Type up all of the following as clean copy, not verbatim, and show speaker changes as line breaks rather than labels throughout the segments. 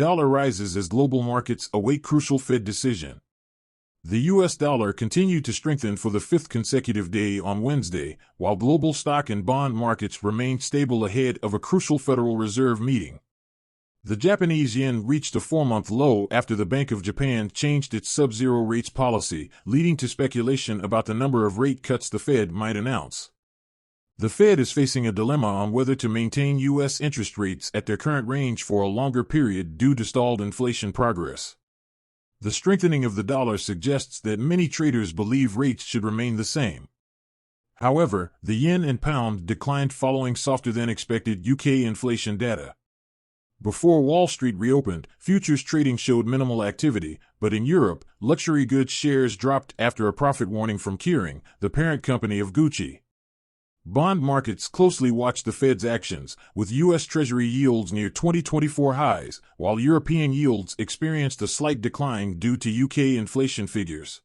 Dollar rises as global markets await crucial Fed decision. The U.S. dollar continued to strengthen for the fifth consecutive day on Wednesday, while global stock and bond markets remained stable ahead of a crucial Federal Reserve meeting. The Japanese yen reached a 4-month low after the Bank of Japan changed its sub-zero rates policy, leading to speculation about the number of rate cuts the Fed might announce. The Fed is facing a dilemma on whether to maintain U.S. interest rates at their current range for a longer period due to stalled inflation progress. The strengthening of the dollar suggests that many traders believe rates should remain the same. However, the yen and pound declined following softer-than-expected UK inflation data. Before Wall Street reopened, futures trading showed minimal activity, but in Europe, luxury goods shares dropped after a profit warning from Kering, the parent company of Gucci. Bond markets closely watched the Fed's actions, with U.S. Treasury yields near 2024 highs, while European yields experienced a slight decline due to UK inflation figures.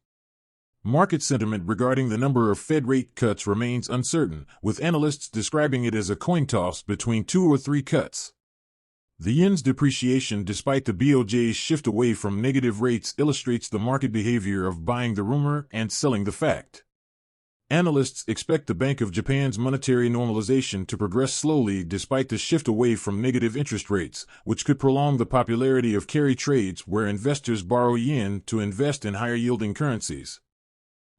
Market sentiment regarding the number of Fed rate cuts remains uncertain, with analysts describing it as a coin toss between 2 or 3 cuts. The yen's depreciation despite the BOJ's shift away from negative rates illustrates the market behavior of buying the rumor and selling the fact. Analysts expect the Bank of Japan's monetary normalization to progress slowly despite the shift away from negative interest rates, which could prolong the popularity of carry trades where investors borrow yen to invest in higher-yielding currencies.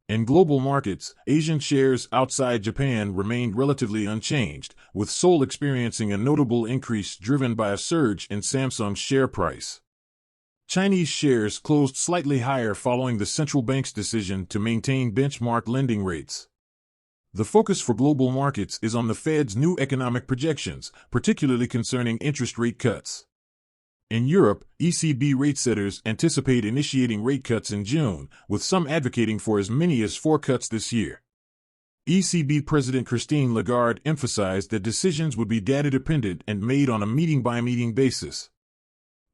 In global markets, Asian shares outside Japan remained relatively unchanged, with Seoul experiencing a notable increase driven by a surge in Samsung's share price. Chinese shares closed slightly higher following the central bank's decision to maintain benchmark lending rates. The focus for global markets is on the Fed's new economic projections, particularly concerning interest rate cuts. In Europe, ECB rate setters anticipate initiating rate cuts in June, with some advocating for as many as 4 cuts this year. ECB President Christine Lagarde emphasized that decisions would be data-dependent and made on a meeting-by-meeting basis.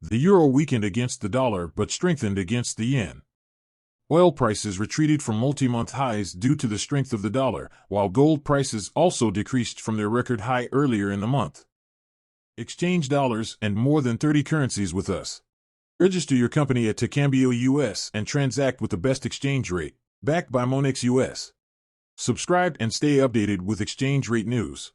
The euro weakened against the dollar but strengthened against the yen. Oil prices retreated from multi-month highs due to the strength of the dollar, while gold prices also decreased from their record high earlier in the month. Exchange dollars and more than 30 currencies with us. Register your company at TKambio US and transact with the best exchange rate, backed by Monex US. Subscribe and stay updated with exchange rate news.